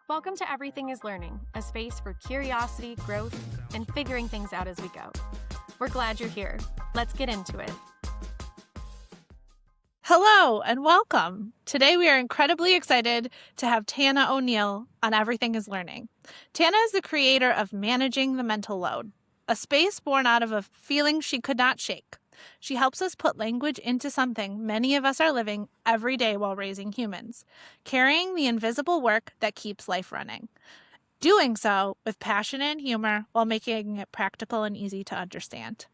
Welcome to Everything is Learning, a space for curiosity, growth, and figuring things out as we go. We're glad you're here. Let's get into it. Hello and welcome. Today we are incredibly excited to have Tanah O'Neill on Everything is Learning. Tanah is the creator of Managing the Mental Load, a space born out of a feeling she could not shake. She helps us put language into something many of us are living every day while raising humans, carrying the invisible work that keeps life running. Doing so with passion and humor while making it practical and easy to understand.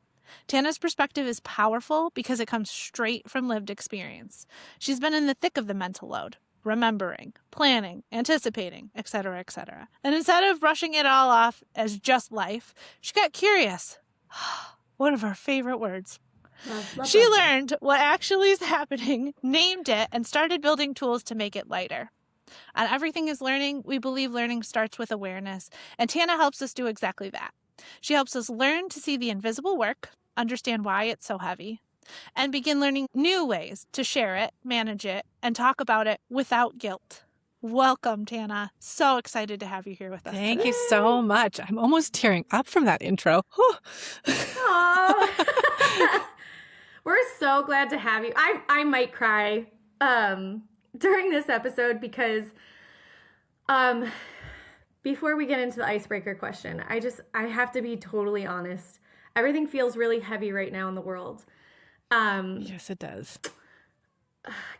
Tanah's perspective is powerful because it comes straight from lived experience. She's been in the thick of the mental load, remembering, planning, anticipating, etc., etc. And instead of brushing it all off as just life, she got curious. One of our favorite words. She learned what actually is happening, named it, and started building tools to make it lighter. On Everything is Learning, we believe learning starts with awareness, and Tanah helps us do exactly that. She helps us learn to see the invisible work, understand why it's so heavy, and begin learning new ways to share it, manage it, and talk about it without guilt. Welcome, Tanah. So excited to have you here with us. Thank you so much. I'm almost tearing up from that intro. Aww. We're so glad to have you. I might cry during this episode because before we get into the icebreaker question, I have to be totally honest. Everything feels really heavy right now in the world. Yes, it does.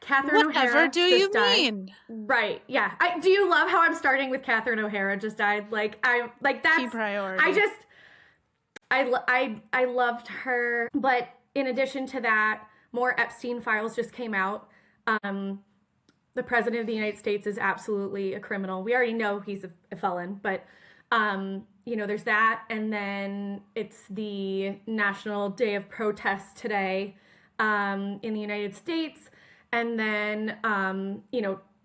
Catherine Whatever O'Hara do you just died. mean? Right. Yeah. Do you love how I'm starting with Catherine O'Hara just died? That's key priority. I loved her, but in addition to that, more Epstein files just came out. The president of the United States is absolutely a criminal. We already know he's a felon, but there's that, and then it's the National Day of Protest today in the United States, and then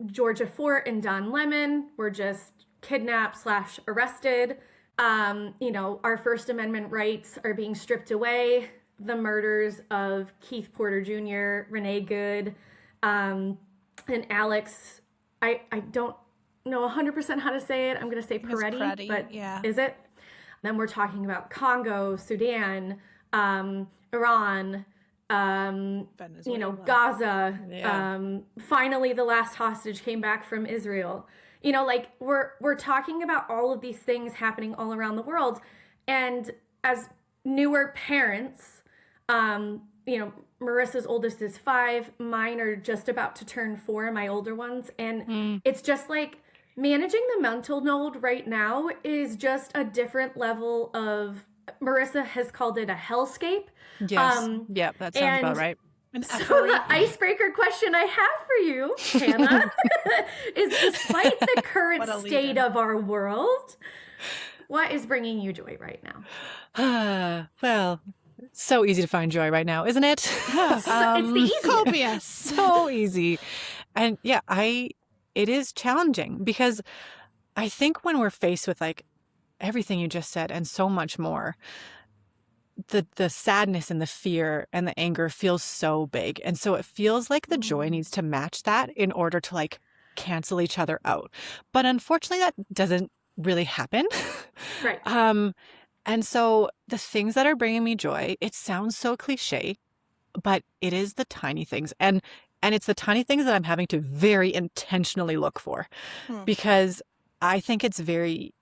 Georgia Fort and Don Lemon were just kidnapped/arrested. Our First Amendment rights are being stripped away. The murders of Keith Porter Jr., Renee Good, and Alex, I don't know 100% how to say it. I'm going to say Peretti, but yeah. Is it? Then we're talking about Congo, Sudan, Iran, Gaza. Yeah. Finally, the last hostage came back from Israel. We're talking about all of these things happening all around the world. And as newer parents, Marissa's oldest is 5. Mine are just about to turn 4, my older ones. And it's just like managing the mental load right now is just a different level of, Marissa has called it a hellscape. Yes. That sounds about right. So the icebreaker question I have for you, Tanah, is despite the current state of our world, what is bringing you joy right now? Well, so easy to find joy right now, isn't it? It's the easiest. Copious. So easy. And yeah, it is challenging because I think when we're faced with like everything you just said and so much more, the sadness and the fear and the anger feels so big. And so it feels like the joy needs to match that in order to like cancel each other out. But unfortunately, that doesn't really happen. Right. And so the things that are bringing me joy, it sounds so cliche, but it is the tiny things. And it's the tiny things that I'm having to very intentionally look for because I think it's very,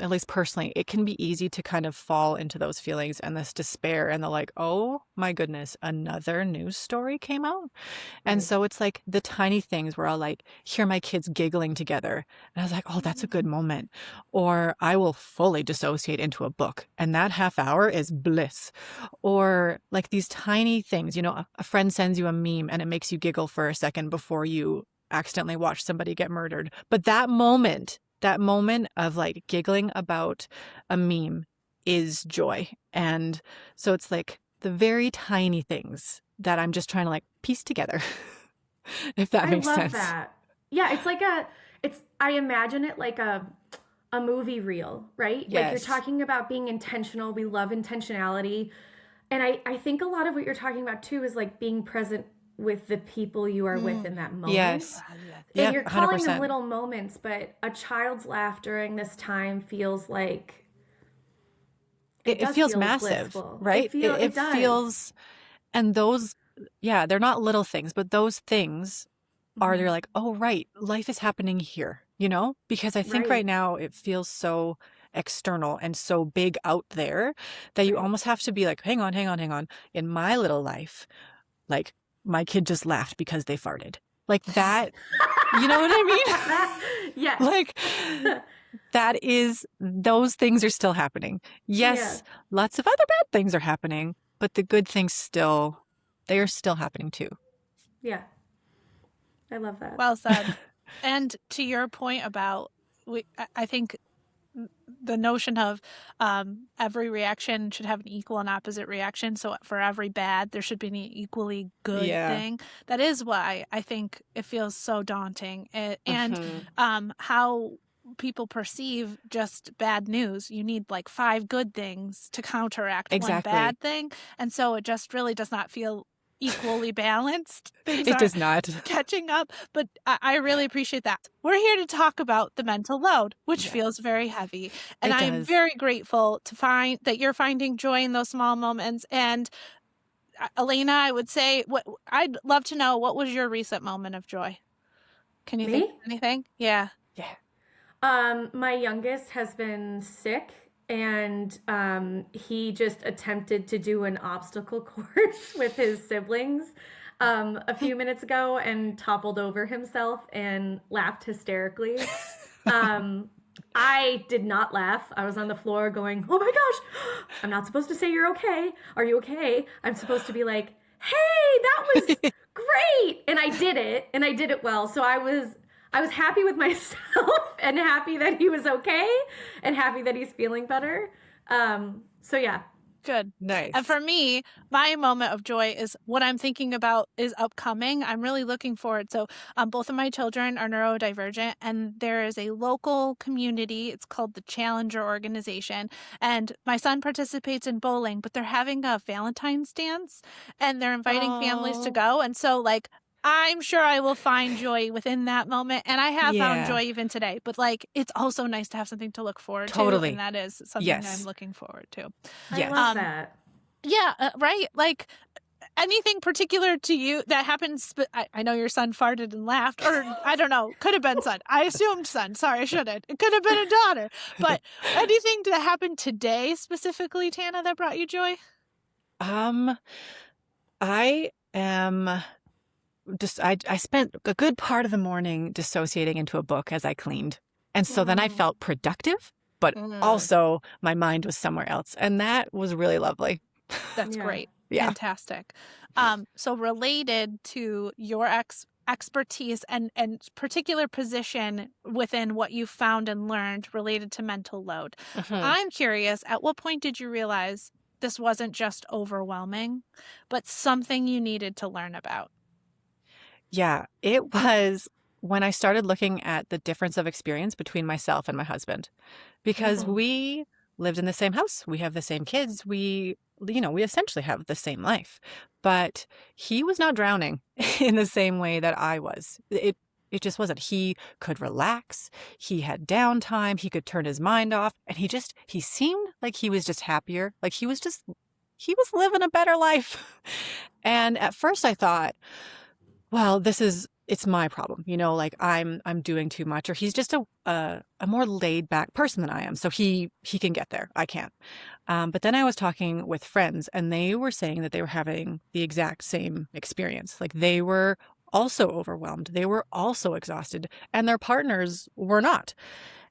at least personally, it can be easy to kind of fall into those feelings and this despair and the like, oh my goodness, another news story came out. And so it's like the tiny things where I'll like hear my kids giggling together. And I was like, oh, that's a good moment. Or I will fully dissociate into a book and that half hour is bliss. Or like these tiny things, a friend sends you a meme and it makes you giggle for a second before you accidentally watch somebody get murdered. But that moment of like giggling about a meme is joy. And so it's like the very tiny things that I'm just trying to like piece together, if that makes sense. I love that. Yeah, it's like I imagine it like a movie reel, right? Yes. Like you're talking about being intentional. We love intentionality. And I think a lot of what you're talking about too is like being present with the people you are with in that moment. Yes. And Yeah, you're calling them 100%. little moments, but a child's laugh during this time feels like it It does feels feel massive, blissful. right? It It does. feels, and those, yeah, they're not little things, but those things are, Hmm. they're like, oh, right, life is happening here, you know? Because I think right Right. now it feels so external and so big out there that you Right. almost have to be like, hang on, hang on, hang on. In my little life, like my kid just laughed because they farted. Like that, you know what I mean? Yes. Like that is, those things are still happening. Yeah. Yes, lots of other bad things are happening, but the good things still, they are still happening too. Yeah. I love that. Well said. And to your point about, I think the notion of every reaction should have an equal and opposite reaction. So for every bad, there should be an equally good Yeah. thing. That is why I think it feels so daunting. And Mhm. how people perceive just bad news. You need like 5 good things to counteract one Exactly. bad thing. And so it just really does not feel equally balanced. Things It aren't does not. catching up, but I really appreciate that. We're here to talk about the mental load, which feels Yes, very heavy. And it I am does. very grateful to find that you're finding joy in those small moments. And Elena, I would say, what I'd love to know, what was your recent moment of joy? Can you think Me? of anything? Yeah. Yeah. My youngest has been sick, and he just attempted to do an obstacle course with his siblings a few minutes ago and toppled over himself and laughed hysterically. Um, I did not laugh. I was on the floor going, "Oh my gosh, I'm not supposed to say you're okay. Are you okay?" I'm supposed to be like, "Hey, that was great." And I did it, and I did it well. So I was happy with myself and happy that he was okay and happy that he's feeling better. So yeah. Good. And Nice. for me, my moment of joy is what I'm thinking about is upcoming. I'm really looking forward. So, both of my children are neurodivergent, and there is a local community. It's called the Challenger Organization. And my son participates in bowling, but they're having a Valentine's dance and they're inviting families to Oh, go. And so, like, I'm sure I will find joy within that moment. And I have found yeah, joy even today. But, like, it's also nice to have something to look forward to. And totally. that is something I'm Yes. looking forward to. I love Yes. that. Yeah, right. Like anything particular to you that happens. I know your son farted and laughed, or I don't know, could have been son. I assumed son. Sorry, I shouldn't. It could have been a daughter. But anything that happened today specifically, Tana, that brought you joy? Um, I am just, I spent a good part of the morning dissociating into a book as I cleaned. And so then I Mm. felt productive, but Mm, also my mind was somewhere else. And that was really lovely. that's Yeah. great. Yeah. Fantastic. So related to your expertise and particular position within what you found and learned related to mental load. Mhm. I'm curious, at what point did you realize this wasn't just overwhelming, but something you needed to learn about? Yeah, it was when I started looking at the difference of experience between myself and my husband, because Mm. we lived in the same house, we have the same kids, we essentially have the same life, but he was not drowning in the same way that I was. It just wasn't. He could relax, he had downtime, he could turn his mind off, and he seemed like he was just happier, like he was living a better life. And at first I thought, well, it's my problem, like I'm doing too much, or he's just a more laid back person than I am. So he can get there. I can't. But then I was talking with friends and they were saying that they were having the exact same experience. Like they were also overwhelmed. They were also exhausted and their partners were not.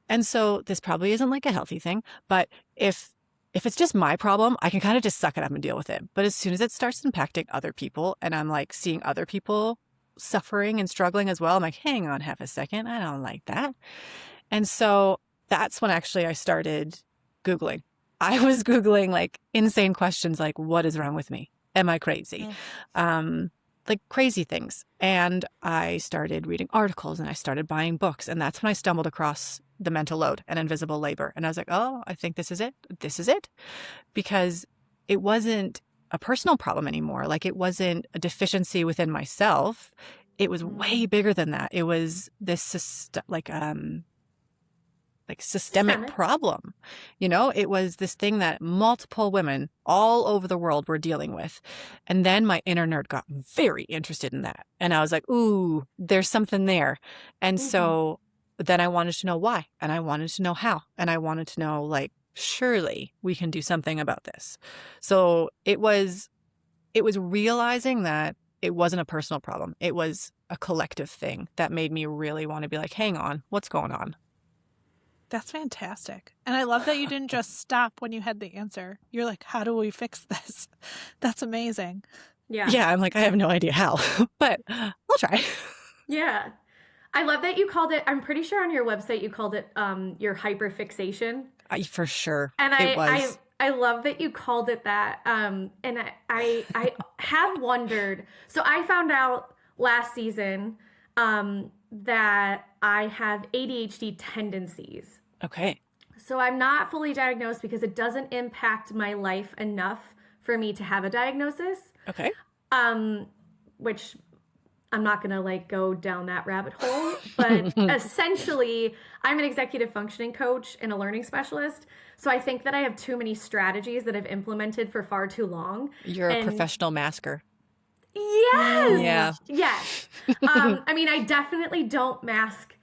And so this probably isn't like a healthy thing, but if it's just my problem, I can kind of just suck it up and deal with it. But as soon as it starts impacting other people and I'm like seeing other people suffering and struggling as well, I'm like, hang on half a second. I don't like that. And so that's when actually I started Googling. I was Googling like insane questions like, what is wrong with me? Am I crazy? Like crazy things. And I started reading articles and I started buying books. And that's when I stumbled across The Mental Load and Invisible Labor. And I was like, oh, I think this is it. This is it. Because it wasn't a personal problem anymore. Like it wasn't a deficiency within myself. It was way bigger than that. It was this systemic Systemic. problem. It was this thing that multiple women all over the world were dealing with. And then my inner nerd got very interested in that. And I was like, ooh, there's something there. And so then I wanted to know why, and I wanted to know how, and I wanted to know, like, surely we can do something about this. So it was realizing that it wasn't a personal problem. It was a collective thing that made me really want to be like, hang on, what's going on? That's fantastic. And I love that you didn't just stop when you had the answer. You're like, how do we fix this? That's amazing. Yeah. Yeah, I'm like, I have no idea how, but I'll try. Yeah. I love that you called it, I'm pretty sure on your website you called it your hyperfixation. For sure. And it was. I love that you called it that. And I have wondered. So I found out last season that I have ADHD tendencies. Okay. So I'm not fully diagnosed because it doesn't impact my life enough for me to have a diagnosis. Okay. Which I'm not going to like go down that rabbit hole, but essentially I'm an executive functioning coach and a learning specialist. So I think that I have too many strategies that I've implemented for far too long. You're a professional masker. Yes. Yeah. Yes. I mean, I definitely don't mask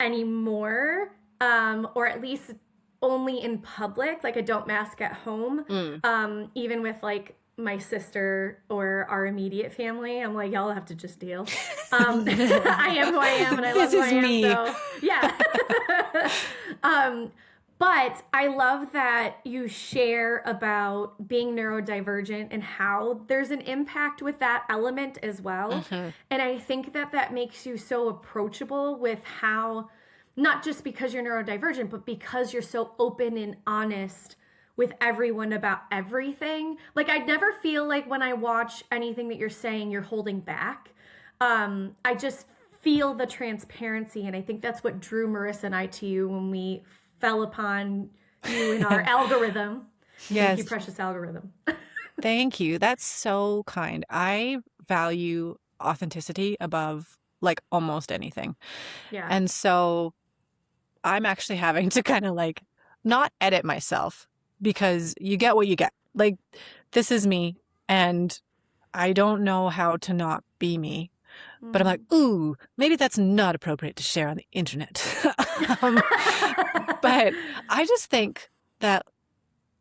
anymore, or at least only in public. Like I don't mask at home, even with like my sister or our immediate family. I'm like, y'all have to just deal. I am who I am, and I love who I am. Me. So yeah. But I love that you share about being neurodivergent and how there's an impact with that element as well. And I think that that makes you so approachable with how, not just because you're neurodivergent, but because you're so open and honest with everyone about everything. Like I never feel like when I watch anything that you're saying, you're holding back. I just feel the transparency. And I think that's what drew Marissa and I to you when we fell upon you in our algorithm. Yes. Thank you, precious algorithm. Thank you. That's so kind. I value authenticity above like almost anything. Yeah. And so I'm actually having to kind of like not edit myself, because you get what you get. Like, this is me, and I don't know how to not be me. But I'm like, ooh, maybe that's not appropriate to share on the internet. But I just think that,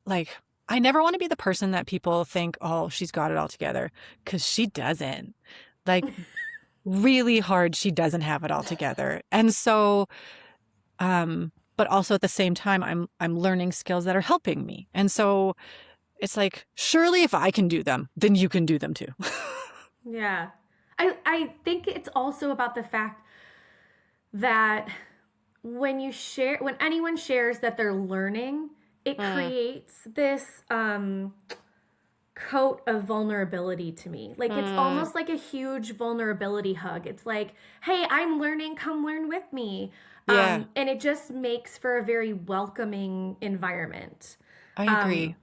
like, I never want to be the person that people think, oh, she's got it all together, because she doesn't. Like, really hard, she doesn't have it all together. And so, but also at the same time, I'm learning skills that are helping me. And so it's like, surely if I can do them, then you can do them too. Yeah. I think it's also about the fact that when anyone shares that they're learning, it creates this coat of vulnerability to me. Like it's almost like a huge vulnerability hug. It's like, hey, I'm learning, come learn with me. Yeah. And it just makes for a very welcoming environment. I agree.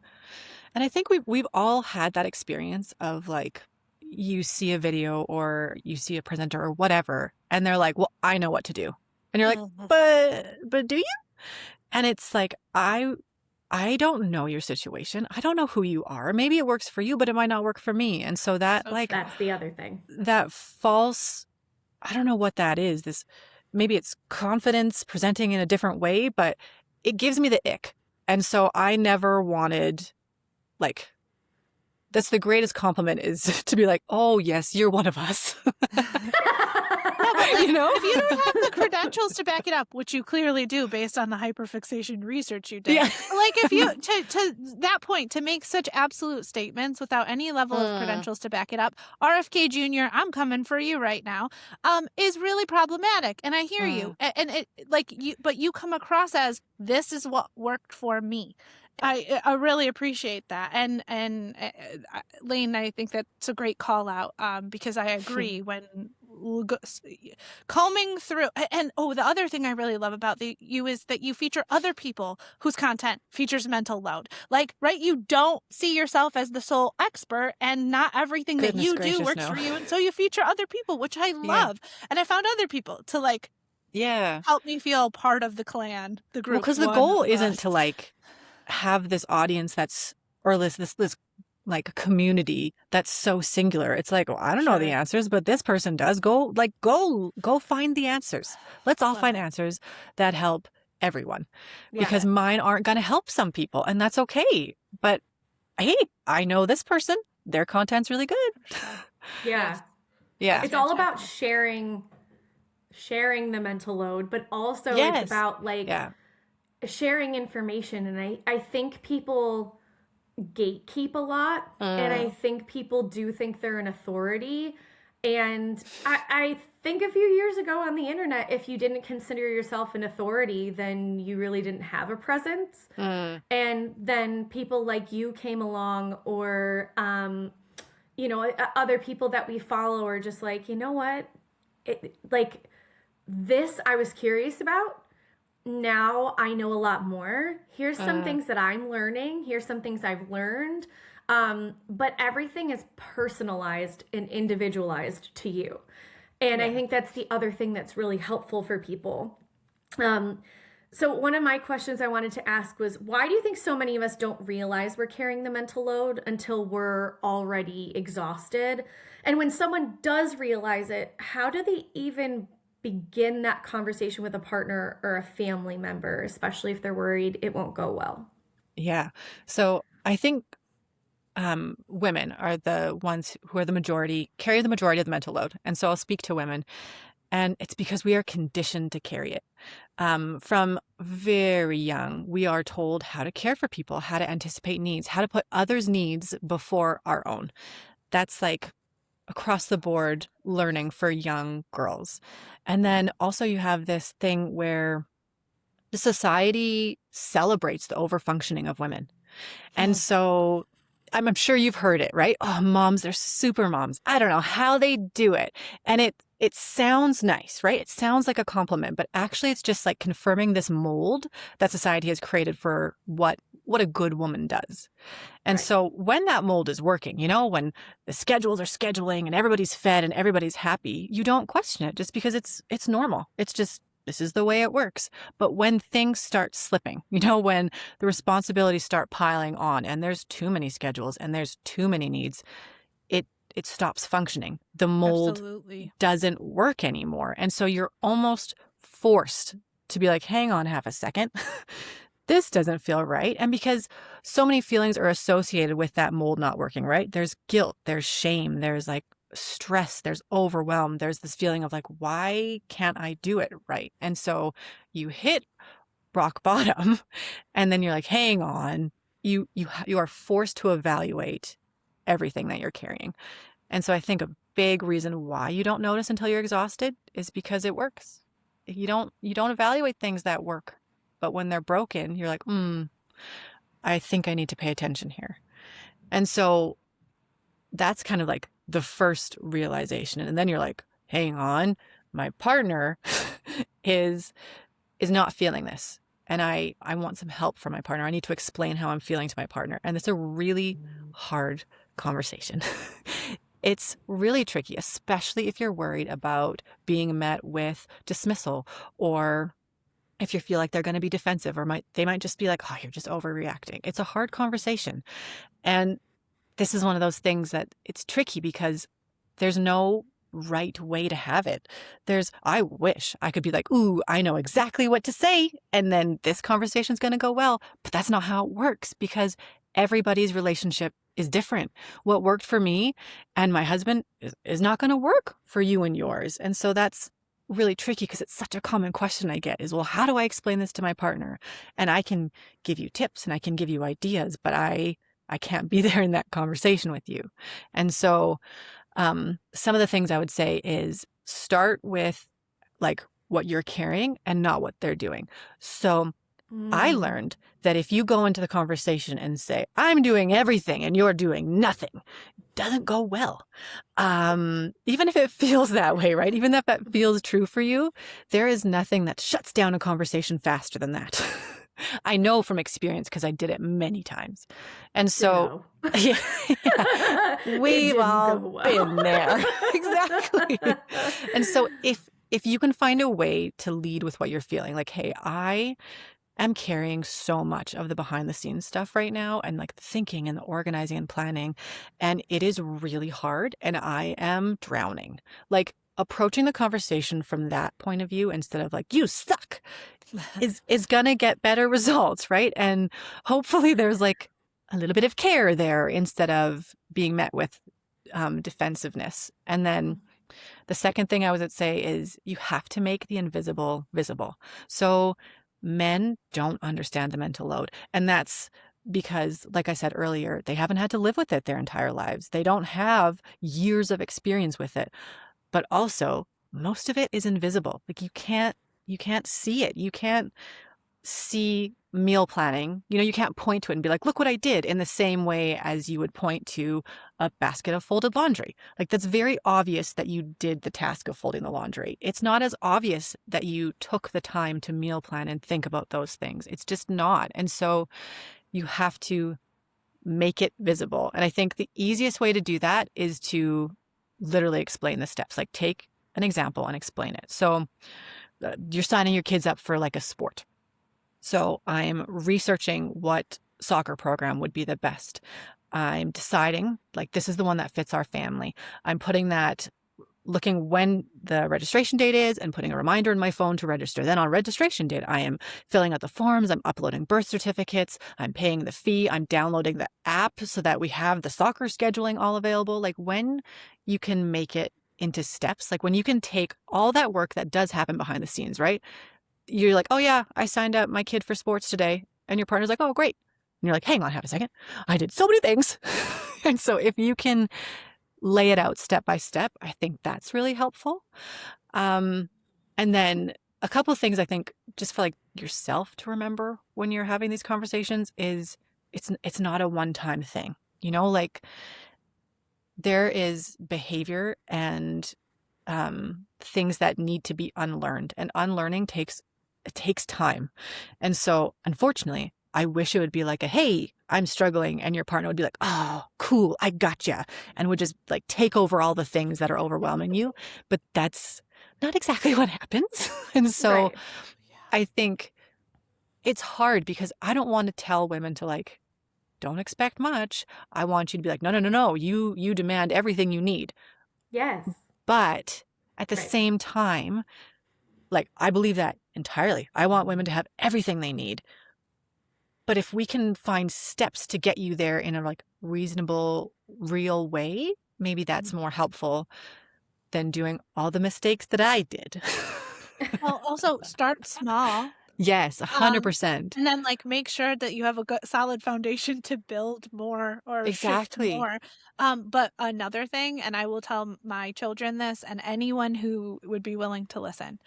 And I think we've all had that experience of like, you see a video or you see a presenter or whatever, and they're like, well, I know what to do. And you're like, but do you? And it's like, I don't know your situation. I don't know who you are. Maybe it works for you, but it might not work for me. And so that that's the other thing. That false, I don't know what that is. Maybe it's confidence presenting in a different way, but it gives me the ick. And so I never wanted, like, that's the greatest compliment, is to be like, oh, yes, you're one of us. If you don't have the credentials to back it up, which you clearly do based on the hyperfixation research you did, like if you, to that point, to make such absolute statements without any level of credentials to back it up, RFK Jr., I'm coming for you right now, is really problematic. And I hear you. And it, like, but you come across as, this is what worked for me. I really appreciate that. And Lane, I think that's a great call out, because I agree combing through. And the other thing I really love about you is that you feature other people whose content features mental load. Like, right, you don't see yourself as the sole expert, and not everything that Goodness you do gracious, works no. for you. And so you feature other people, which I love. And I found other people to like help me feel part of the clan, the group. Well, because the goal isn't to like have this audience or this like community that's so singular. It's like, well, I don't know the answers, but this person does. Go find the answers. Let's all find answers that help everyone, because mine aren't going to help some people, and that's okay. But hey, I know this person, their content's really good. Yeah. It's all about sharing the mental load, but also it's about like sharing information. And I think people gatekeep a lot, and I think people do think they're an authority. And I think a few years ago on the internet, if you didn't consider yourself an authority, then you really didn't have a presence. And then people like you came along, or other people that we follow are just like, you know what, like this I was curious about. Now I know a lot more. Here's some things that I'm learning. Here's some things I've learned. But everything is personalized and individualized to you. And I think that's the other thing that's really helpful for people. So one of my questions I wanted to ask was, why do you think so many of us don't realize we're carrying the mental load until we're already exhausted? And when someone does realize it, how do they even begin that conversation with a partner or a family member, especially if they're worried it won't go well? Yeah. So I think women are the ones who are carry the majority of the mental load. And so I'll speak to women, and it's because we are conditioned to carry it. From very young, we are told how to care for people, how to anticipate needs, how to put others' needs before our own. That's like across the board learning for young girls. And then also you have this thing where the society celebrates the overfunctioning of women. And so I'm sure you've heard it, right? Oh, moms, they're super moms. I don't know how they do it. And it sounds nice, right? It sounds like a compliment, but actually it's just like confirming this mold that society has created for what a good woman does. And so when that mold is working, when the schedules are scheduling and everybody's fed and everybody's happy, you don't question it just because it's normal. It's just, this is the way it works. But when things start slipping, when the responsibilities start piling on and there's too many schedules and there's too many needs, it stops functioning. The mold doesn't work anymore. And so you're almost forced to be like, hang on half a second. This doesn't feel right. And because so many feelings are associated with that mold not working, right? There's guilt, there's shame, there's like stress, there's overwhelm, there's this feeling of like, why can't I do it right? And so you hit rock bottom, and then you're like, hang on, you are forced to evaluate everything that you're carrying. And so I think a big reason why you don't notice until you're exhausted is because it works. You don't evaluate things that work. But when they're broken, you're like, I think I need to pay attention here. And so that's kind of like the first realization. And then you're like, hang on, my partner is not feeling this. And I want some help from my partner. I need to explain how I'm feeling to my partner. And it's a really hard conversation. It's really tricky, especially if you're worried about being met with dismissal, or if you feel like they're going to be defensive, or they might just be like, oh, you're just overreacting. It's a hard conversation. And this is one of those things that it's tricky because there's no right way to have it. I wish I could be like, ooh, I know exactly what to say, and then this conversation's going to go well. But that's not how it works, because everybody's relationship is different. What worked for me and my husband is not going to work for you and yours. And so that's really tricky, because it's such a common question I get is, well, how do I explain this to my partner? And I can give you tips and I can give you ideas, but I can't be there in that conversation with you. And so some of the things I would say is start with like what you're carrying and not what they're doing. So I learned that if you go into the conversation and say, I'm doing everything and you're doing nothing, it doesn't go well. Even if it feels that way, right? Even if that feels true for you, there is nothing that shuts down a conversation faster than that. I know from experience because I did it many times. And so, yeah, we've all been there. Exactly. And so if you can find a way to lead with what you're feeling, like, hey, I'm carrying so much of the behind the scenes stuff right now, and like the thinking and the organizing and planning. And it is really hard and I am drowning. Like, approaching the conversation from that point of view instead of like, you suck, is gonna get better results, right? And hopefully there's like a little bit of care there instead of being met with defensiveness. And then the second thing I would say is you have to make the invisible visible. So men don't understand the mental load. And that's because, like I said earlier, they haven't had to live with it their entire lives. They don't have years of experience with it. But also, most of it is invisible. Like, you can't see it. You can't see meal planning. You can't point to it and be like, look what I did, in the same way as you would point to a basket of folded laundry. Like, that's very obvious that you did the task of folding the laundry. It's not as obvious that you took the time to meal plan and think about those things. It's just not. And so you have to make it visible. And I think the easiest way to do that is to literally explain the steps. Like, take an example and explain it. So you're signing your kids up for like a sport. So I'm researching what soccer program would be the best. I'm deciding, like, this is the one that fits our family. I'm looking when the registration date is and putting a reminder in my phone to register. Then on registration date, I am filling out the forms. I'm uploading birth certificates. I'm paying the fee. I'm downloading the app so that we have the soccer scheduling all available. Like, when you can make it into steps, like when you can take all that work that does happen behind the scenes, right? You're like, oh yeah, I signed up my kid for sports today. And your partner's like, oh, great. And you're like, hang on half a second. I did so many things. And so if you can lay it out step by step, I think that's really helpful. And then a couple of things I think just for like yourself to remember when you're having these conversations is it's not a one-time thing. Like, there is behavior and things that need to be unlearned, and unlearning takes time. And so, unfortunately, I wish it would be like hey, I'm struggling, and your partner would be like, oh, cool, I gotcha, and would just like take over all the things that are overwhelming you. But that's not exactly what happens. And so Right. I think it's hard because I don't want to tell women to like, don't expect much. I want you to be like, no, you demand everything you need. Yes. But at the Right. same time, like, I believe that entirely. I want women to have everything they need. But if we can find steps to get you there in a like reasonable, real way, maybe that's more helpful than doing all the mistakes that I did. Well, also start small. Yes, 100%. And then like make sure that you have a good solid foundation to build more or shift Exactly. more. But another thing, and I will tell my children this and anyone who would be willing to listen,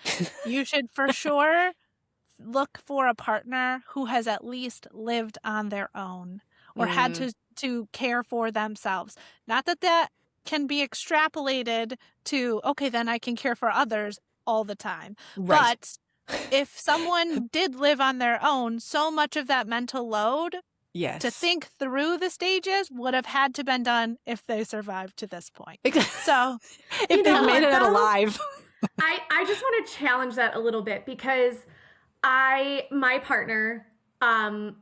you should for sure look for a partner who has at least lived on their own or had to care for themselves. Not that that can be extrapolated to, okay, then I can care for others all the time. Right. But if someone did live on their own, so much of that mental load Yes. to think through the stages would have had to been done if they survived to this point. Exactly. So if they made it out though? alive. I just want to challenge that a little bit because my partner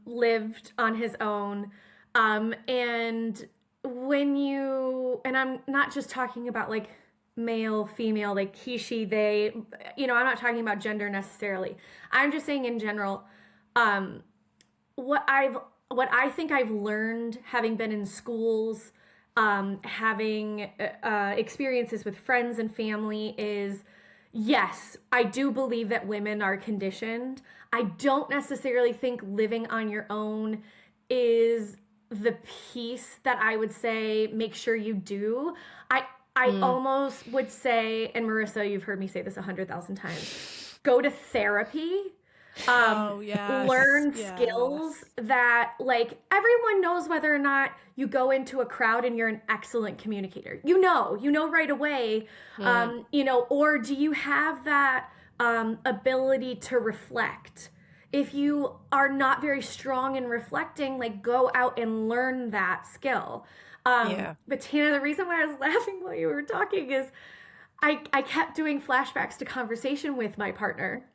lived on his own, and and I'm not just talking about like male, female, like he, she, they, I'm not talking about gender necessarily. I'm just saying in general, what I think I've learned having been in schools, having experiences with friends and family is, yes, I do believe that women are conditioned. I don't necessarily think living on your own is the piece that I would say make sure you do. I almost would say, and Marissa, you've heard me say this 100,000 times, go to therapy. Oh, yes. Learn skills Yes. that, like, everyone knows whether or not you go into a crowd and you're an excellent communicator. You know right away, Mm, or do you have that ability to reflect? If you are not very strong in reflecting, like, go out and learn that skill. yeah. But Tina, the reason why I was laughing while you were talking is I kept doing flashbacks to conversation with my partner,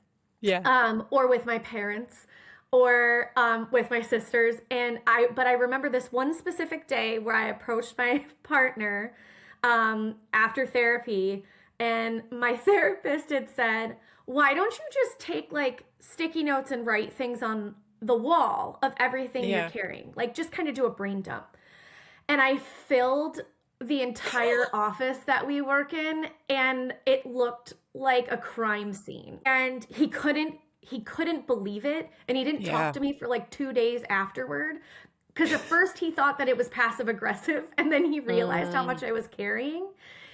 Yeah. or with my parents, or with my sisters. But I remember this one specific day where I approached my partner after therapy, and my therapist had said, "Why don't you just take like sticky notes and write things on the wall of everything you're Yeah. carrying? Like, just kind of do a brain dump." And I filled the entire office that we work in, and it looked like a crime scene. And he couldn't believe it, and he didn't talk Yeah. to me for like 2 days afterward, because at first he thought that it was passive aggressive, and then he realized how Mm, much I was carrying.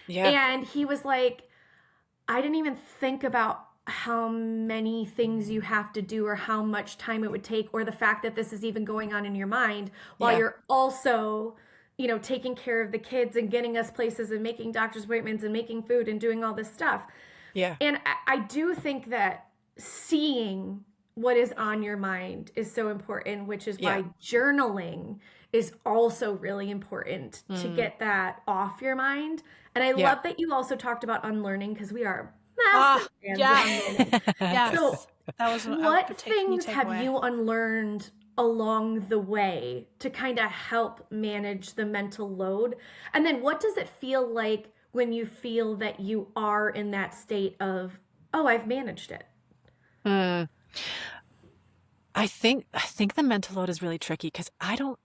yeah. And he was like, "I didn't even think about how many things you have to do, or how much time it would take, or the fact that this is even going on in your mind while Yeah. you're also, taking care of the kids and getting us places and making doctor's appointments and making food and doing all this stuff." Yeah. And I do think that seeing what is on your mind is so important, which is Yeah. why journaling is also really important to Mm, get that off your mind. And I yeah. love that you also talked about unlearning, because we are Ah, massive fans of yes. unlearning. Yes. So, That was a what key things have takeaway. you unlearned along the way to kind of help manage the mental load? And then what does it feel like when you feel that you are in that state of, oh, I've managed it? Mm. I think the mental load is really tricky because I know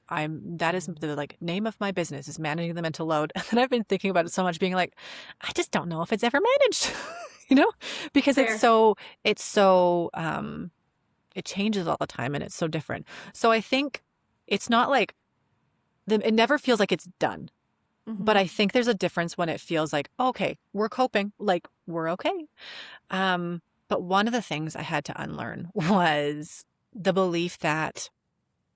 that is the like name of my business is managing the mental load. And then I've been thinking about it so much being like, I just don't know if it's ever managed, you know, because Fair. it's so it changes all the time and it's so different. So I think it's not like it never feels like it's done. But Mm-hmm. I think there's a difference when it feels like, okay, we're coping, like we're okay. But one of the things I had to unlearn was the belief that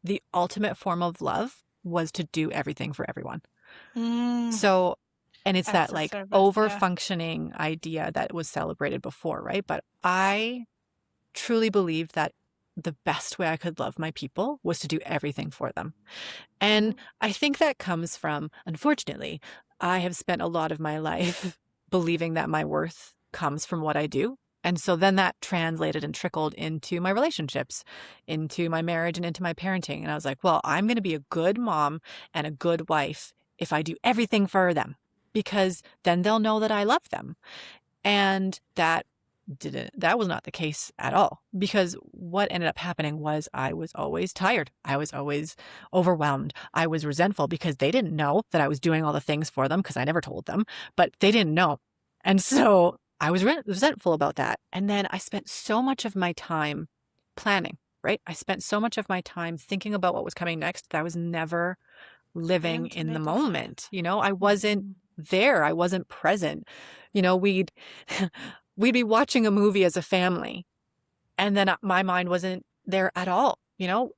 the ultimate form of love was to do everything for everyone. Mm, So, and it's that acts of like service. over Yeah. functioning idea that was celebrated before, right? But I truly believed that the best way I could love my people was to do everything for them. Mm-hmm. And I think that comes from, unfortunately, I have spent a lot of my life believing that my worth comes from what I do. And so then that translated and trickled into my relationships, into my marriage, and into my parenting. And I was like, well, I'm going to be a good mom and a good wife if I do everything for them, because then they'll know that I love them. And that was not the case at all, because what ended up happening was I was always tired. I was always overwhelmed. I was resentful because they didn't know that I was doing all the things for them because I never told them, but they didn't know. And so I was resentful about that. And then I spent so much of my time planning, right? I spent so much of my time thinking about what was coming next that I was never living in the Intimately. moment. I wasn't Mm-hmm. there. I wasn't present. We'd we'd be watching a movie as a family, and then my mind wasn't there at all.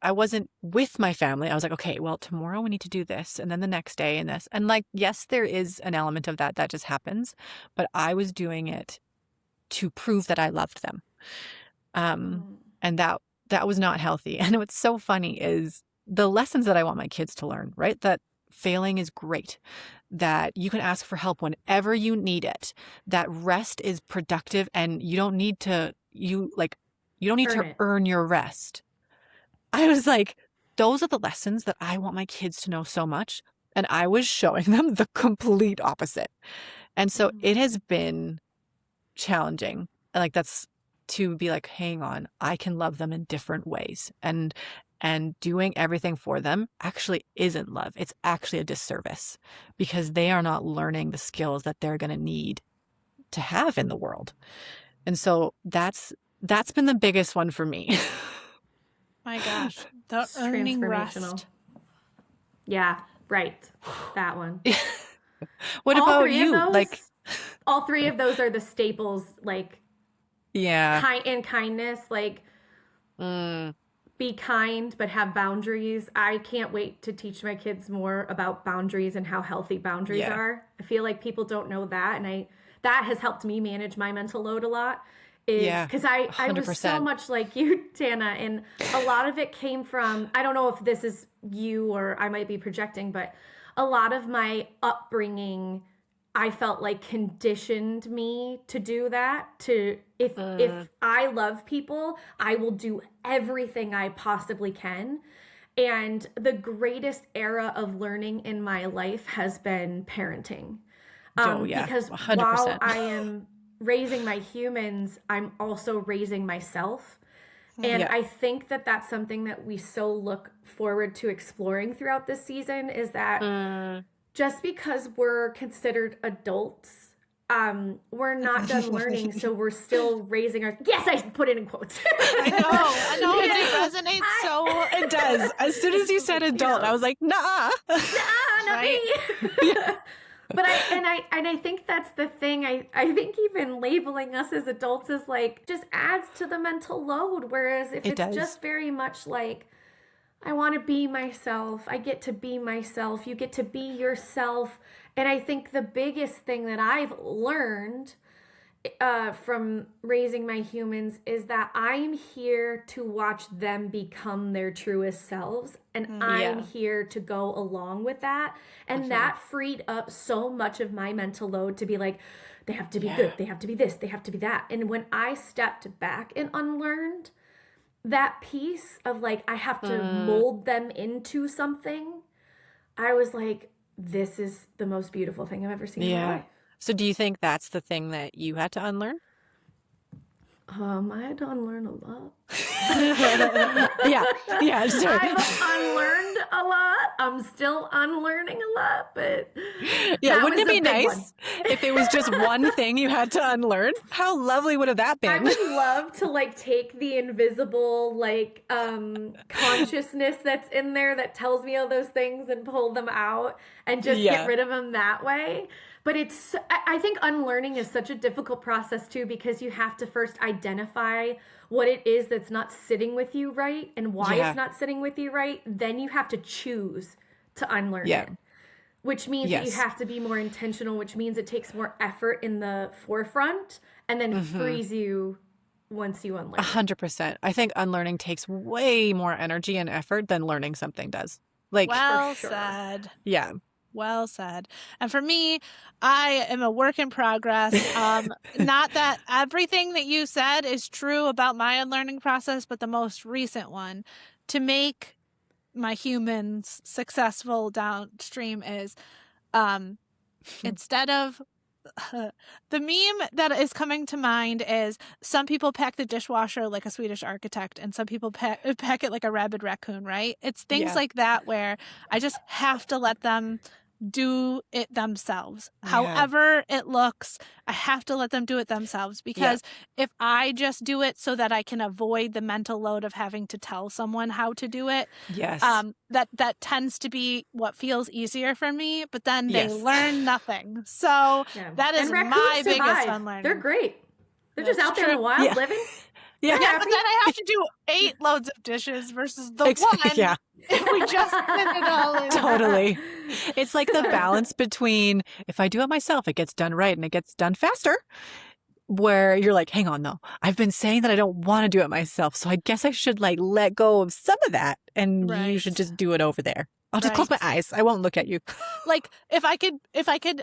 I wasn't with my family. I was like, okay, well, tomorrow we need to do this, and then the next day and this. And like, yes, there is an element of that just happens, but I was doing it to prove that I loved them. Um, Mm-hmm. and that was not healthy. And what's so funny is the lessons that I want my kids to learn, right? That failing is great, that you can ask for help whenever you need it, that rest is productive and you don't need Earn to it. earn your rest. I was like, those are the lessons that I want my kids to know so much. And I was showing them the complete opposite. And so Mm-hmm. it has been challenging. Like that's to be like, hang on, I can love them in different ways. And doing everything for them actually isn't love. It's actually a disservice because they are not learning the skills that they're going to need to have in the world. And so that's been the biggest one for me. My gosh. The It's earning transformational. rest. Yeah, right. That one. What All about three of you? Like, those, all three of those are the staples, like, Yeah. kindness, like Mm, be kind but have boundaries. I can't wait to teach my kids more about boundaries and how healthy boundaries yeah. are. I feel like people don't know that, and I that has helped me manage my mental load a lot. Is Yeah. because I was so 100%. much like you, Tana, and a lot of it came from, I don't know if this is you or I might be projecting, but a lot of my upbringing, I felt like conditioned me to do that. To Mm, if I love people, I will do everything I possibly can. And the greatest era of learning in my life has been parenting. oh, yeah. Because while 100%. I am raising my humans, I'm also raising myself. And Yeah. I think that that's something that we so look forward to exploring throughout this season, is that Mm. just because we're considered adults, we're not done learning, so we're still raising our. Yes, I put it in quotes. I know, because it Because resonates so. It does. As soon as you said adult, I was like, nah. not Right. me. But I think that's the thing. I think even labeling us as adults is like just adds to the mental load. Whereas if It it's does. just very much like, I want to be myself. I get to be myself. You get to be yourself. And I think the biggest thing that I've learned from raising my humans is that I'm here to watch them become their truest selves. And I'm Yeah. here to go along with that. And that freed up so much of my mental load to be like, they have to be Yeah. good. They have to be this. They have to be that. And when I stepped back and unlearned that piece of like, I have to mold them into something, I was like, this is the most beautiful thing I've ever seen in my Yeah. life. So do you think that's the thing that you had to unlearn? I had to unlearn a lot. Yeah. Yeah. Sure. I've unlearned a lot. I'm still unlearning a lot, but Yeah. that Wouldn't was it be a big one. nice if it was just one thing you had to unlearn? How lovely would have that I been? would love to like take the invisible like consciousness that's in there that tells me all those things and pull them out and just Yeah. get rid of them that way. But I think unlearning is such a difficult process too, because you have to first identify what it is that's not sitting with you right and why Yeah. it's not sitting with you right. Then you have to choose to unlearn Yeah. it, which means that you Yes. have to be more intentional, which means it takes more effort in the forefront and then frees you once you unlearn. 100%. I think unlearning takes way more energy and effort than learning something does. Like, Well sure. said. yeah. Well said. And for me, I am a work in progress. Not that everything that you said is true about my unlearning process, but the most recent one to make my humans successful downstream is instead of the meme that is coming to mind is some people pack the dishwasher like a Swedish architect and some people pack it like a rabid raccoon, right? It's things Yeah. like that where I just have to let them do it themselves. Yeah. However it looks, I have to let them do it themselves because if I just do it so that I can avoid the mental load of having to tell someone how to do it, Yes. that tends to be what feels easier for me, but then they Yes. learn nothing. So that is And raccoons my biggest survive. unlearning. They're great. They're That's just out there in the true. wild Yeah. living. Yeah. Yeah, but then I have to do 8 loads of dishes versus the one Yeah. if we just fit it all in. Totally. It's like the balance between if I do it myself, it gets done right and it gets done faster. Where you're like, hang on, though. I've been saying that I don't want to do it myself. So I guess I should like let go of some of that and you should Right. just do it over there. I'll just close my Right. eyes. I won't look at you. Like if I could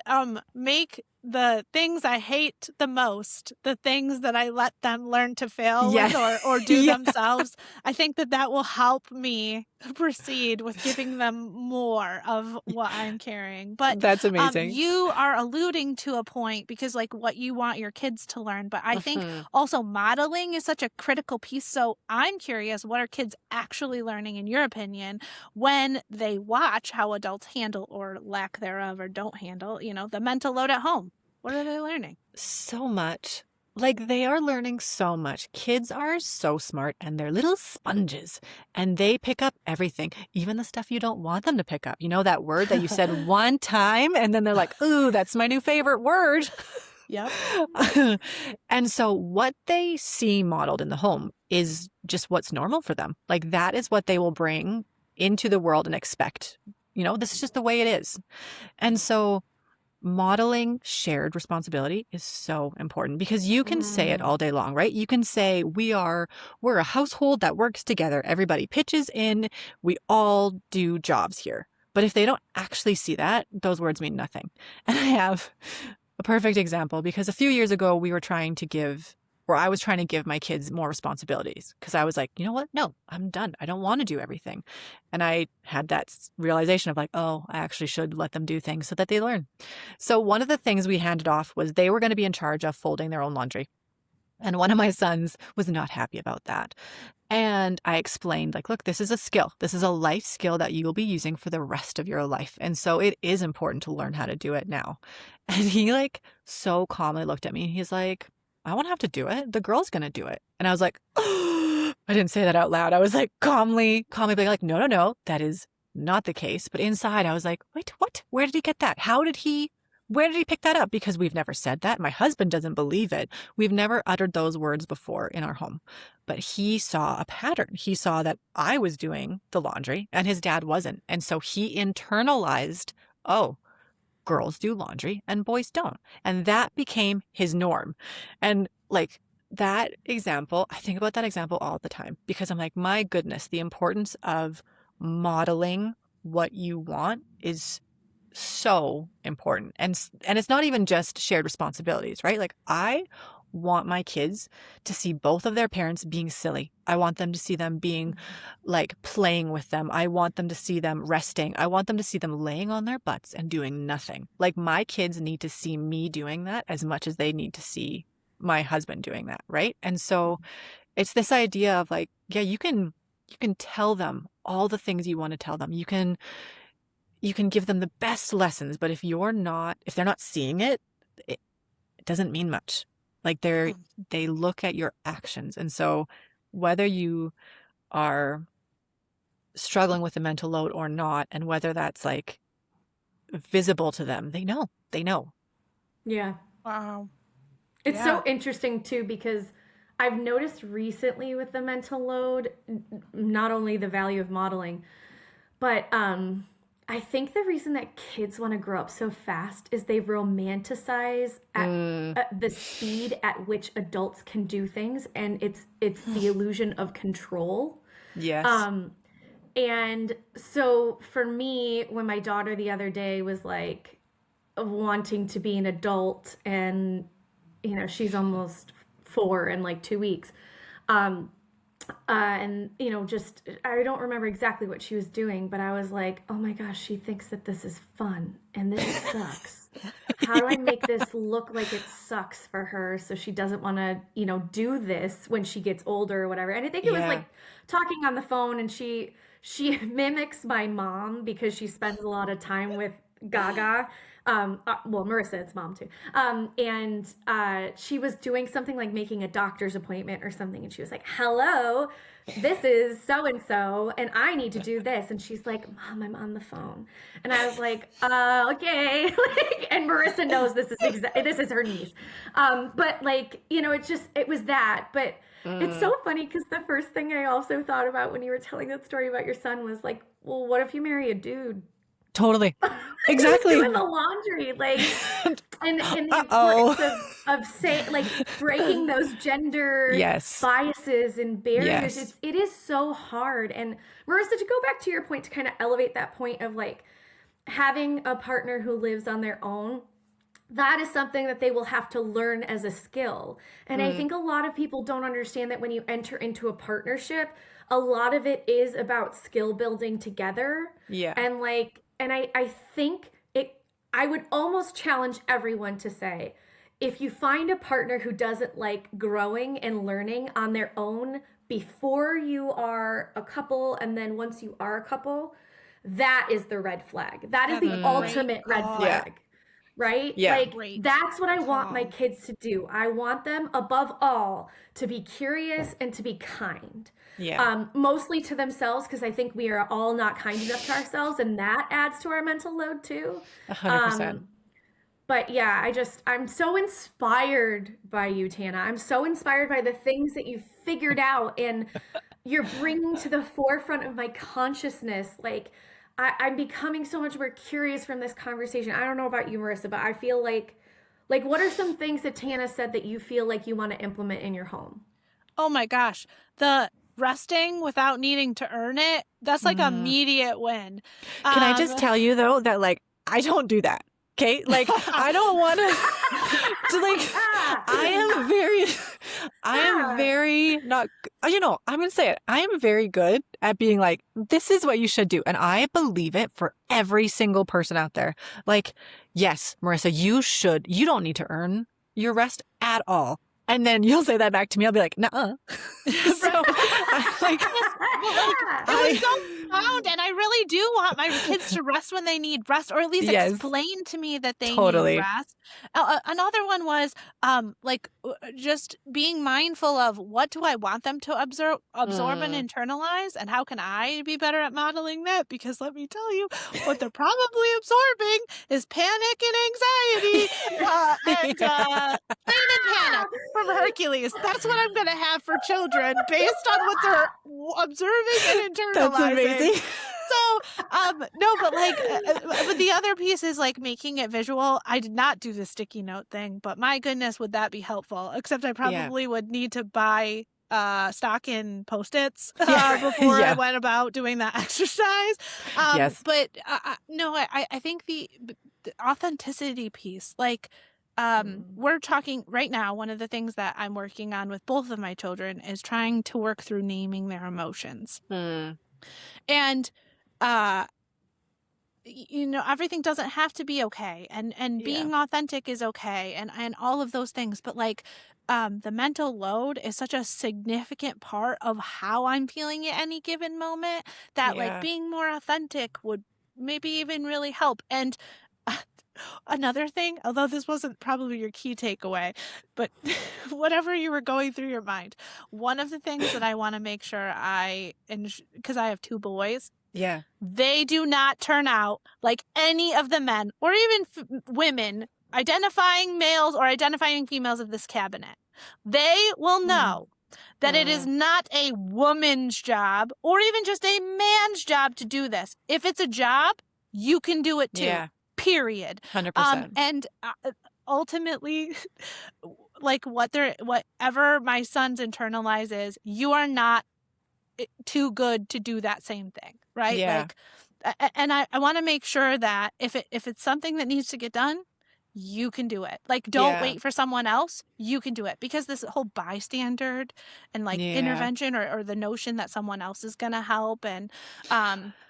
make the things I hate the most, the things that I let them learn to fail Yeah. with or do Yeah. themselves, I think that will help me proceed with giving them more of what I'm carrying. But That's amazing. you are alluding to a point because like what you want your kids to learn, but I think also modeling is such a critical piece. So I'm curious, what are kids actually learning in your opinion when they watch how adults handle or lack thereof or don't handle, the mental load at home? What are they learning? So much. Like they are learning so much. Kids are so smart and they're little sponges and they pick up everything, even the stuff you don't want them to pick up. You know, that word that you said one time and then they're like, ooh, that's my new favorite word. Yep. And so what they see modeled in the home is just what's normal for them. Like that is what they will bring into the world and expect. This is just the way it is. And so modeling shared responsibility is so important because you can say it all day long, right? You can say we're a household that works together. Everybody pitches in. We all do jobs here. But if they don't actually see that, those words mean nothing. And I have a perfect example because a few years ago I was trying to give my kids more responsibilities because I was like, you know what? No, I'm done. I don't want to do everything. And I had that realization of like, oh, I actually should let them do things so that they learn. So one of the things we handed off was they were going to be in charge of folding their own laundry. And one of my sons was not happy about that. And I explained, like, look, this is a skill. This is a life skill that you will be using for the rest of your life. And so it is important to learn how to do it now. And he like so calmly looked at me and he's like, I won't have to do it. The girl's going to do it. And I was like, oh, I didn't say that out loud. I was like calmly being like, no, that is not the case. But inside I was like, wait, what? Where did he get that? Where did he pick that up? Because we've never said that. My husband doesn't believe it. We've never uttered those words before in our home. But he saw a pattern. He saw that I was doing the laundry and his dad wasn't. And so he internalized, oh, girls do laundry and boys don't. And that became his norm. And like that example, I think about that example all the time because I'm like, my goodness, the importance of modeling what you want is so important. And it's not even just shared responsibilities, right? Like I want my kids to see both of their parents being silly. I want them to see them being like playing with them. I want them to see them resting. I want them to see them laying on their butts and doing nothing. Like my kids need to see me doing that as much as they need to see my husband doing that, right? And so it's this idea of like, yeah, you can tell them all the things you want to tell them. You can give them the best lessons, but if they're not seeing it, it doesn't mean much. Like they look at your actions. And so whether you are struggling with a mental load or not, and whether that's like visible to them, they know. Yeah. Wow. It's so interesting too because I've noticed recently with the mental load, not only the value of modeling, but I think the reason that kids want to grow up so fast is they romanticize at the speed at which adults can do things, and it's the illusion of control. Yes. And so for me, when my daughter the other day was like wanting to be an adult, and she's almost 4 in like 2 weeks. And just I don't remember exactly what she was doing, but I was like, oh my gosh, she thinks that this is fun and this sucks. How do I make this look like it sucks for her so she doesn't want to, do this when she gets older or whatever? And I think it was like talking on the phone, and she mimics my mom because she spends a lot of time with Gaga. Well, Marissa's mom too. And she was doing something like making a doctor's appointment or something. And she was like, hello, this is so-and-so, and I need to do this. And she's like, Mom, I'm on the phone. And I was like, okay. And Marissa knows this is her niece. But like, it was that. But it's so funny because the first thing I also thought about when you were telling that story about your son was like, well, what if you marry a dude? Totally. Exactly. Doing the laundry, like, and the importance of say, like, breaking those gender biases and barriers. Yes. It is so hard. And Marissa, to go back to your point, to kind of elevate that point of like having a partner who lives on their own, that is something that they will have to learn as a skill. And I think a lot of people don't understand that when you enter into a partnership, a lot of it is about skill building together. Yeah. And like, and I think I would almost challenge everyone to say, if you find a partner who doesn't like growing and learning on their own before you are a couple, and then once you are a couple, that is the red flag. That is the ultimate red flag. Right? Yeah. Like, that's what I want my kids to do. I want them, above all, to be curious and to be kind. Yeah. Mostly to themselves, because I think we are all not kind enough to ourselves, and that adds to our mental load too. 100%. But yeah, I'm so inspired by you, Tana. I'm so inspired by the things that you've figured out and you're bringing to the forefront of my consciousness. Like, I'm becoming so much more curious from this conversation. I don't know about you, Marissa, but I feel like, what are some things that Tana said that you feel like you want to implement in your home? Oh my gosh. The resting without needing to earn it, that's like an Mm. immediate win. Can I just tell you though that like I don't do that. Okay? Like I don't want to like I am very not I'm going to say it. I am very good at being like this is what you should do and I believe it for every single person out there. Like yes, Marissa, you don't need to earn your rest at all. And then you'll say that back to me. I'll be like, nuh-uh. So, it was so profound, and I really do want my kids to rest when they need rest, or at least yes, explain to me that they totally. need rest. Another one was just being mindful of what do I want them to absorb and internalize, and how can I be better at modeling that? Because let me tell you, what they're probably absorbing is panic and anxiety and pain and panic from Hercules. That's what I'm going to have for children based on what they're observing and internalizing. That's amazing. So, no, but the other piece is like making it visual. I did not do the sticky note thing, but my goodness, would that be helpful? Except I probably would need to buy stock in Post-its before I went about doing that exercise. Yes. But no, I think the authenticity piece, like, we're talking right now, one of the things that I'm working on with both of my children is trying to work through naming their emotions. And, everything doesn't have to be okay. And being authentic is okay. And all of those things. But like, the mental load is such a significant part of how I'm feeling at any given moment that like being more authentic would maybe even really help. And another thing, although this wasn't probably your key takeaway, but whatever you were going through your mind, one of the things that I want to make sure because I have two boys, they do not turn out like any of the men or even women identifying males or identifying females of this cabinet. They will know that it is not a woman's job or even just a man's job to do this. If it's a job, you can do it too. Yeah. Period. 100%. And ultimately, like whatever my sons internalize is, you are not too good to do that same thing, right? Yeah. Like, and I want to make sure that if it's something that needs to get done, you can do it. Like, don't wait for someone else. You can do it, because this whole bystander and like intervention or the notion that someone else is going to help. And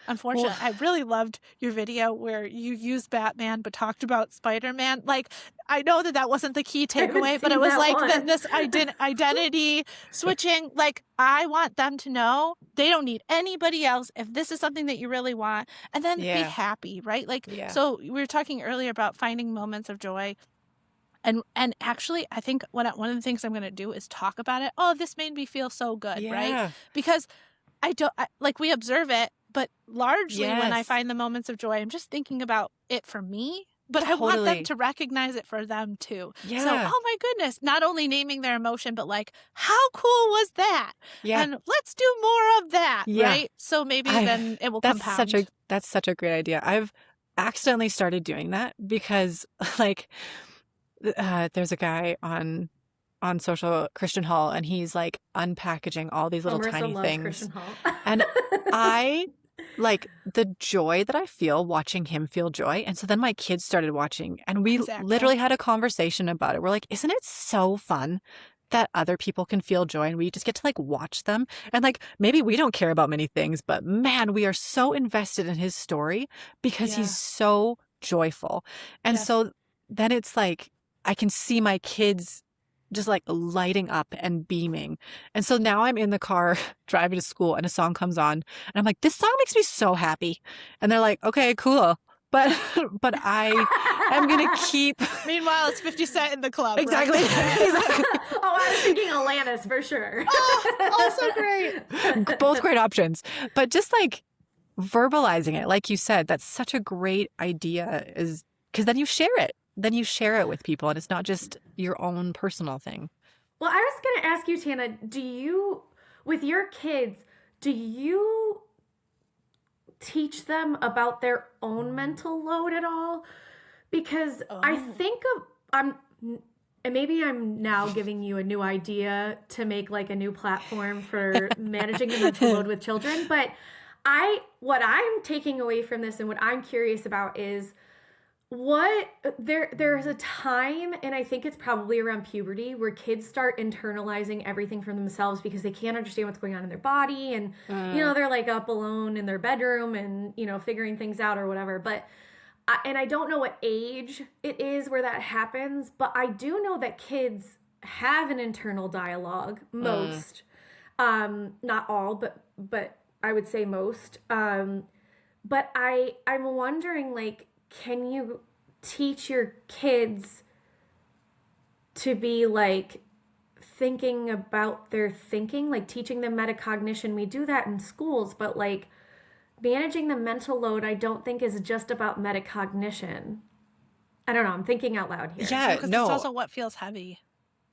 unfortunately, I really loved your video where you used Batman but talked about Spider-Man. Like, I know that wasn't the key takeaway, but it was like this identity switching. Like, I want them to know they don't need anybody else if this is something that you really want, and then be happy, right? Like, so we were talking earlier about finding moments of joy. And actually, I think one of the things I'm going to do is talk about it. Oh, this made me feel so good, right? Because we observe it, but largely when I find the moments of joy, I'm just thinking about it for me. But I want them to recognize it for them too. Yeah. So, oh my goodness, not only naming their emotion, but like, how cool was that? Yeah. And let's do more of that, right? So maybe then it will compound. That's such a great idea. I've accidentally started doing that because like there's a guy on social, Christian Hall, and he's like unpackaging all these little tiny things. Christian Hall. And I like the joy that I feel watching him feel joy. And so then my kids started watching, and we literally had a conversation about it. We're like, isn't it so fun that other people can feel joy and we just get to like watch them? And like, maybe we don't care about many things, but man, we are so invested in his story because he's so joyful. And so then it's like, I can see my kids just like lighting up and beaming. And so now I'm in the car driving to school and a song comes on and I'm like, this song makes me so happy. And they're like, okay, cool. But I am going to keep. Meanwhile, it's 50 Cent in the club. Exactly. Right? Exactly. Oh, I was thinking Alanis for sure. Oh, also great. Both great options. But just like verbalizing it, like you said, that's such a great idea, is because then you share it. then you share it with people and it's not just your own personal thing. Well, I was going to ask you, Tana, with your kids, do you teach them about their own mental load at all? Because I think and maybe I'm now giving you a new idea to make like a new platform for managing the mental load with children, but what I'm taking away from this and what I'm curious about is there's a time, and I think it's probably around puberty, where kids start internalizing everything from themselves because they can't understand what's going on in their body, and they're like up alone in their bedroom and figuring things out or whatever. But and I don't know what age it is where that happens, but I do know that kids have an internal dialogue. Most, not all, but I would say most. But I'm wondering, like, can you teach your kids to be like thinking about their thinking, like teaching them metacognition? We do that in schools, but like managing the mental load, I don't think is just about metacognition. I don't know. I'm thinking out loud here. Yeah, Because no. it's also what feels heavy.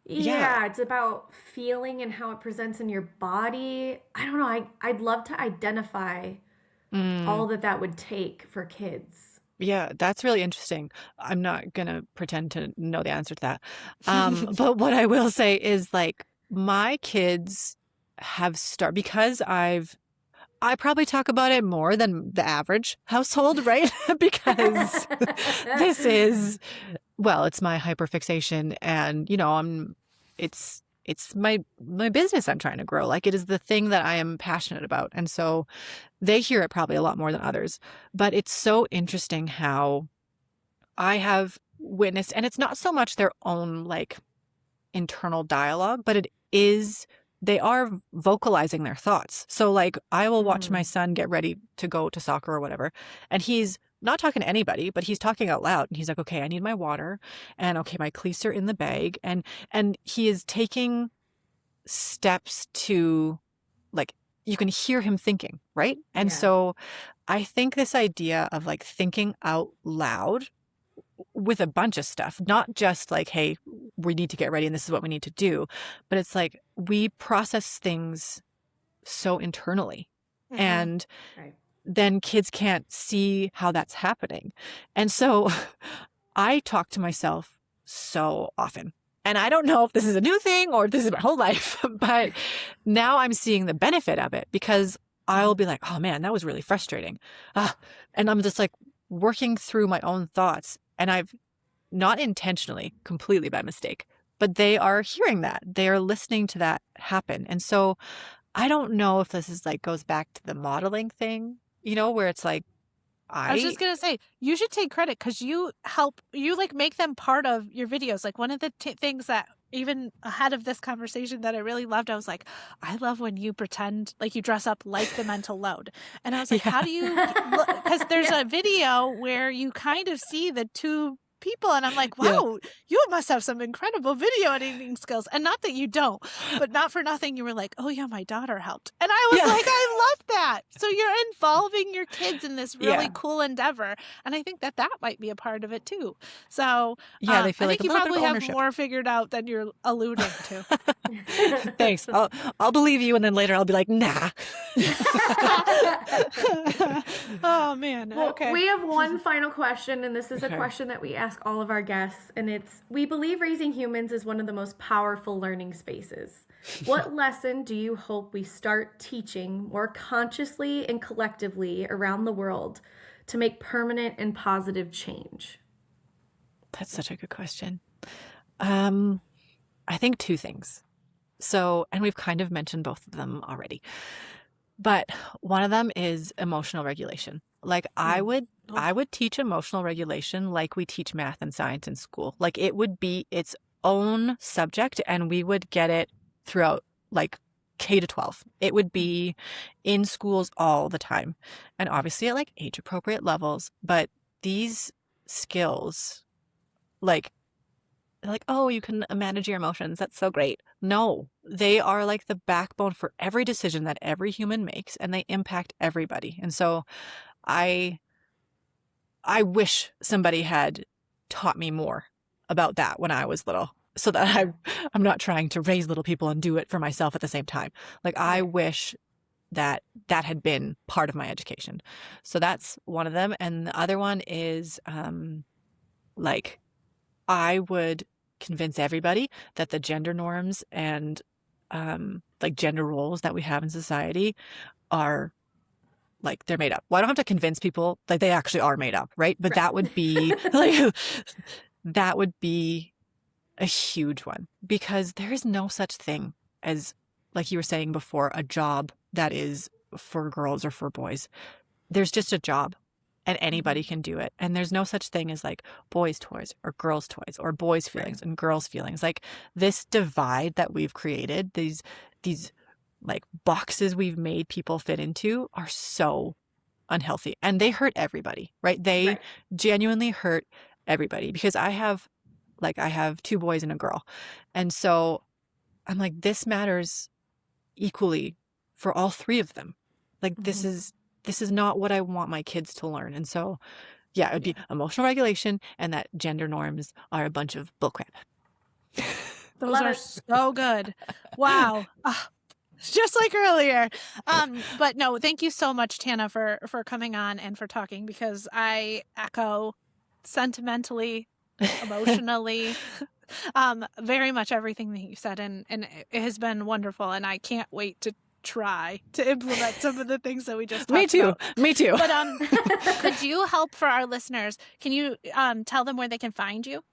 Yeah, it's about feeling and how it presents in your body. I don't know. I'd love to identify all that would take for kids. Yeah, that's really interesting. I'm not gonna pretend to know the answer to that. But what I will say is like my kids have because I probably talk about it more than the average household, right? Because this is, well, it's my hyperfixation and it's my business I'm trying to grow. Like it is the thing that I am passionate about. And so they hear it probably a lot more than others. But it's so interesting how I have witnessed, and it's not so much their own like internal dialogue, but they are vocalizing their thoughts. So like I will watch my son get ready to go to soccer or whatever, and he's not talking to anybody, but he's talking out loud. And he's like, okay, I need my water, and okay, my cleats are in the bag. And he is taking steps to, like, you can hear him thinking, right? And so I think this idea of like thinking out loud with a bunch of stuff, not just like, hey, we need to get ready and this is what we need to do, but it's like we process things so internally. And then kids can't see how that's happening. And so I talk to myself so often. And I don't know if this is a new thing or if this is my whole life, but now I'm seeing the benefit of it because I'll be like, oh man, that was really frustrating. And I'm just like working through my own thoughts. And I've not intentionally, completely by mistake, but they are hearing that. They are listening to that happen. And so I don't know if this is like goes back to the modeling thing, where it's like, I was just going to say, you should take credit because you like make them part of your videos. Like one of the things that even ahead of this conversation that I really loved, I was like, I love when you pretend like you dress up like the mental load. And I was like, how do you, because there's a video where you kind of see the two people and I'm like, wow, you must have some incredible video editing skills. And not that you don't, but not for nothing you were like, oh yeah, my daughter helped. And I was like, I love that. So you're involving your kids in this really cool endeavor. And I think that might be a part of it too. So they feel I like think you probably have more figured out than you're alluding to. Thanks. I'll believe you and then later I'll be like, nah. Oh man. Well, okay. We have one final question, and this is a question that we ask all of our guests, and it's, we believe raising humans is one of the most powerful learning spaces. What lesson do you hope we start teaching more consciously and collectively around the world to make permanent and positive change? That's such a good question. I think two things. So, and we've kind of mentioned both of them already. But one of them is emotional regulation. Like I would teach emotional regulation like we teach math and science in school. Like it would be its own subject and we would get it throughout like K to 12. It would be in schools all the time. And obviously at like age appropriate levels, but these skills like oh, you can manage your emotions. That's so great. No, they are like the backbone for every decision that every human makes and they impact everybody. And so I wish somebody had taught me more about that when I was little, so that I'm not trying to raise little people and do it for myself at the same time. Like, I wish that had been part of my education. So that's one of them. And the other one is like, I would convince everybody that the gender norms and like gender roles that we have in society are like, they're made up. Well, I don't have to convince people, like, they actually are made up, right? But that would be like, that would be a huge one, because there is no such thing as, like you were saying before, a job that is for girls or for boys. There's just a job, and anybody can do it. And there's no such thing as like boys' toys or girls' toys, or boys' feelings and girls' feelings. Like, this divide that we've created, these like boxes we've made people fit into, are so unhealthy, and they hurt everybody, right? They genuinely hurt everybody, because I have 2 boys and a girl. And so I'm like, this matters equally for all 3 of them. Like, this is not what I want my kids to learn. And so, yeah, it would be emotional regulation, and that gender norms are a bunch of bullcrap. Those are so good. Wow. Just like earlier. But no, thank you so much, Tanah, for coming on and for talking, because I echo sentimentally, emotionally, very much everything that you said. And it has been wonderful. And I can't wait to try to implement some of the things that we just talked about. Me too. But could you help for our listeners? Can you tell them where they can find you?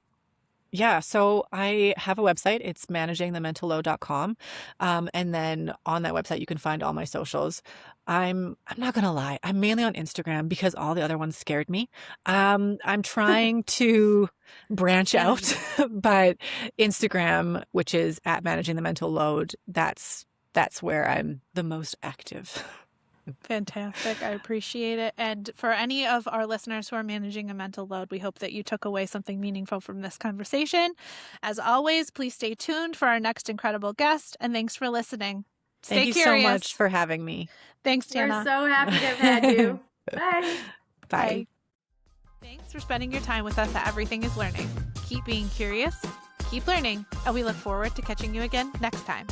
Yeah, so I have a website. It's managingthementalload.com. And then on that website, you can find all my socials. I'm not going to lie. I'm mainly on Instagram because all the other ones scared me. I'm trying to branch out, but Instagram, which is at Managing the Mental Load, that's where I'm the most active. Fantastic. I appreciate it. And for any of our listeners who are managing a mental load, we hope that you took away something meaningful from this conversation. As always, please stay tuned for our next incredible guest. And thanks for listening. Stay curious. Thank you so much for having me. Thanks, Tanah. We're so happy to have had you. Bye. Bye. Thanks for spending your time with us at Everything is Learning. Keep being curious, keep learning, and we look forward to catching you again next time.